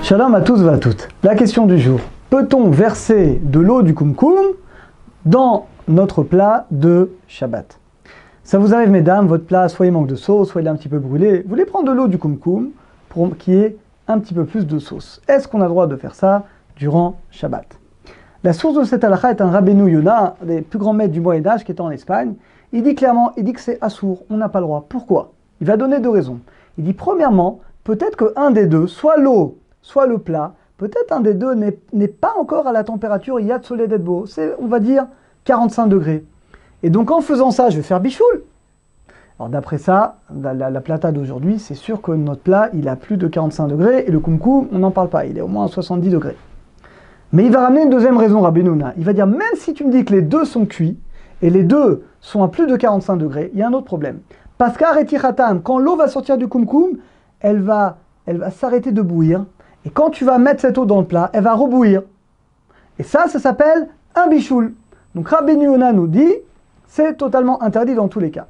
Shalom à tous et à toutes. La question du jour. Peut-on verser de l'eau du kumkum dans notre plat de Shabbat? Ça vous arrive, mesdames, votre plat, soit il manque de sauce, soit il est un petit peu brûlé. Vous voulez prendre de l'eau du kumkum pour qu'il y ait un petit peu plus de sauce. Est-ce qu'on a le droit de faire ça durant Shabbat? La source de cette halakha est un Rabbeinu Yonah, un des plus grands maîtres du Moyen-Âge qui est en Espagne. Il dit clairement, il dit que c'est assour, on n'a pas le droit. Pourquoi? Il va donner deux raisons. Il dit premièrement, peut-être qu'un des deux, soit l'eau, soit le plat, peut-être un des deux n'est pas encore à la température Yad Soledet Bo, c'est, on va dire, 45 degrés. Et donc en faisant ça, je vais faire bichoul. Alors d'après ça, la plata d'aujourd'hui, c'est sûr que notre plat, il a plus de 45 degrés, et le kumkum, on n'en parle pas, il est au moins à 70 degrés. Mais il va ramener une deuxième raison, Rabbeinu Yonah. Il va dire, même si tu me dis que les deux sont cuits, et les deux sont à plus de 45 degrés, il y a un autre problème. Parce qu'areti khatam, quand l'eau va sortir du kumkum, elle va s'arrêter de bouillir, et quand tu vas mettre cette eau dans le plat, elle va rebouillir. Et ça s'appelle un bichoul. Donc Rabbeinu Yonah nous dit, c'est totalement interdit dans tous les cas.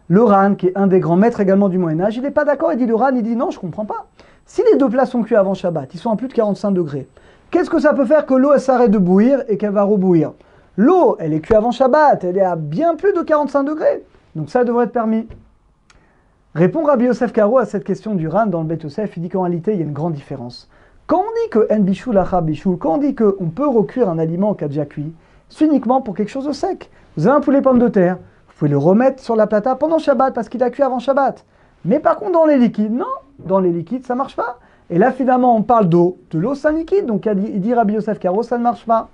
Le Ran, qui est un des grands maîtres également du Moyen-Âge, il n'est pas d'accord, il dit le Ran, il dit non, je ne comprends pas. Si les deux plats sont cuits avant Shabbat, ils sont à plus de 45 degrés, qu'est-ce que ça peut faire que l'eau s'arrête de bouillir et qu'elle va rebouillir? L'eau, elle est cuite avant Shabbat, elle est à bien plus de 45 degrés, donc ça devrait être permis. Répond Rabbi Yosef Karo à cette question du Ran dans le Beit Yosef, il dit qu'en réalité, il y a une grande différence. Quand on dit que en bichoul acha bichoul, quand on dit qu'on peut recuire un aliment qui a déjà cuit, c'est uniquement pour quelque chose de sec. Vous avez un poulet pomme de terre, vous pouvez le remettre sur la plata pendant Shabbat parce qu'il a cuit avant Shabbat. Mais par contre, dans les liquides, non, dans les liquides, ça ne marche pas. Et là, finalement, on parle d'eau. De l'eau, c'est un liquide, donc il dit Rabbi Yosef Karo, ça ne marche pas.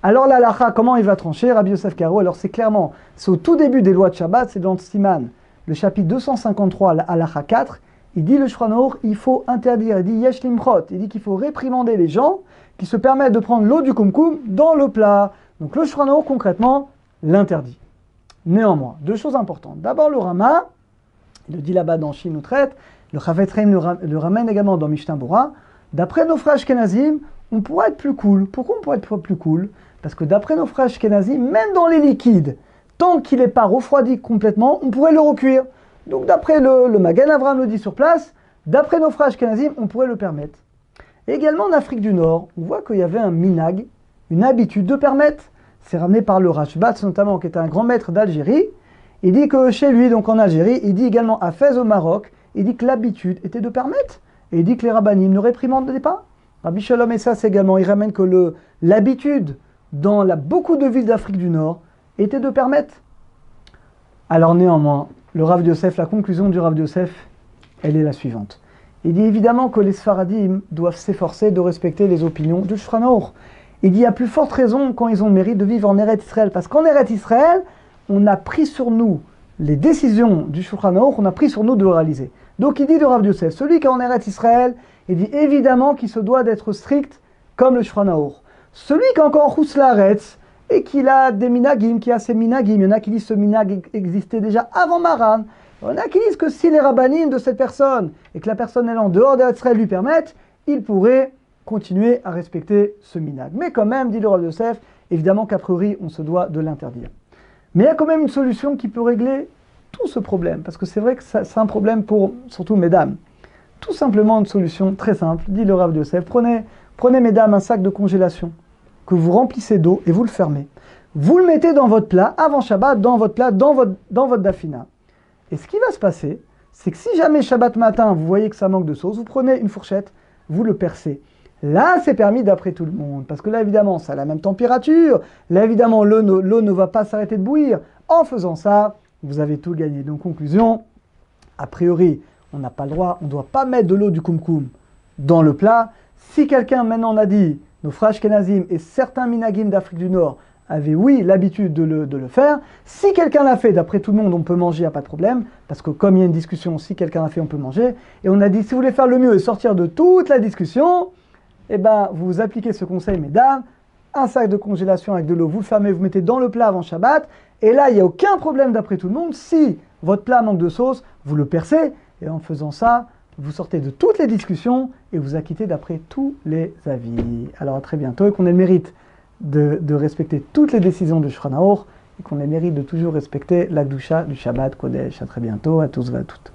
Alors la halakha, comment il va trancher, Rabbi Yosef Karo? Alors c'est clairement, c'est au tout début des lois de Shabbat, c'est dans le Siman, le chapitre 253, la halakha 4, il dit le Shulchan Aruch, il faut interdire, il dit yesh limchot, il dit qu'il faut réprimander les gens qui se permettent de prendre l'eau du kumkum dans le plat. Donc le Shulchan Aruch, concrètement, l'interdit. Néanmoins, deux choses importantes. D'abord le Rama, il le dit là-bas dans Shin Utret, le Chavetz Chaim le ramène également dans Mishnah Bora, d'après nos frères Ashkenazim, on pourrait être plus cool. Pourquoi on pourrait être plus cool? Parce que d'après nos frères Ashkenazim, même dans les liquides, tant qu'il n'est pas refroidi complètement, on pourrait le recuire. Donc d'après le Magen Avraham le dit sur place, d'après nos frères Ashkenazim, on pourrait le permettre. Et également en Afrique du Nord, on voit qu'il y avait un minag, une habitude de permettre. C'est ramené par le Rashbatz notamment, qui est un grand maître d'Algérie. Il dit que chez lui, donc en Algérie, il dit également à Fès au Maroc, il dit que l'habitude était de permettre. Et il dit que les rabbanim ne réprimandaient pas. Rabbi Shalom et ça, c'est également, il ramène que l'habitude dans beaucoup de villes d'Afrique du Nord était de permettre. Alors néanmoins, le Rav Yosef, la conclusion du Rav Yosef, elle est la suivante. Il dit évidemment que les Sfaradim doivent s'efforcer de respecter les opinions du Shulchan Aruch. Il dit à plus forte raison quand ils ont le mérite de vivre en Eretz Israël, parce qu'en Eretz Israël, on a pris sur nous les décisions du Shulchan Aruch, on a pris sur nous de réaliser. Donc il dit de Rav Yosef, celui qui est en Eretz Israël, il dit évidemment qu'il se doit d'être strict comme le Shulchan Aruch. Celui qui est encore en Chutz Laaretz et qu'il a des minagim, qui a ses minagim, il y en a qui disent que ce minag existait déjà avant Maran, il y en a qui disent que si les rabbanim de cette personne et que la personne est en dehors d'Eretz Israël lui permettent, il pourrait continuer à respecter ce minag. Mais quand même, dit le Rav Yosef, évidemment qu'a priori on se doit de l'interdire. Mais il y a quand même une solution qui peut régler tout ce problème, parce que c'est vrai que c'est un problème pour surtout mesdames. Tout simplement une solution très simple, dit le Rav Yosef, prenez mesdames un sac de congélation que vous remplissez d'eau et vous le fermez. Vous le mettez dans votre plat, avant Shabbat, dans votre plat, dans votre dafina. Et ce qui va se passer, c'est que si jamais Shabbat matin, vous voyez que ça manque de sauce, vous prenez une fourchette, vous le percez. Là, c'est permis d'après tout le monde, parce que là, évidemment, ça a la même température. Là, évidemment, l'eau ne va pas s'arrêter de bouillir. En faisant ça, vous avez tout gagné. Donc, conclusion, a priori, on n'a pas le droit, on ne doit pas mettre de l'eau du kumkum dans le plat. Si quelqu'un, maintenant, on a dit, nos frères Ashkenazim et certains minagim d'Afrique du Nord avaient, oui, l'habitude de le faire. Si quelqu'un l'a fait, d'après tout le monde, on peut manger, il n'y a pas de problème. Parce que comme il y a une discussion, si quelqu'un l'a fait, on peut manger. Et on a dit, si vous voulez faire le mieux et sortir de toute la discussion, eh bien, vous appliquez ce conseil, mesdames, un sac de congélation avec de l'eau, vous le fermez, vous mettez dans le plat avant Shabbat, et là, il n'y a aucun problème d'après tout le monde. Si votre plat manque de sauce, vous le percez, et en faisant ça, vous sortez de toutes les discussions, et vous acquittez d'après tous les avis. Alors à très bientôt, et qu'on ait le mérite de respecter toutes les décisions du Shulchan Aruch, et qu'on ait le mérite de toujours respecter la Kedusha du Shabbat Kodesh. À très bientôt, à tous et à toutes.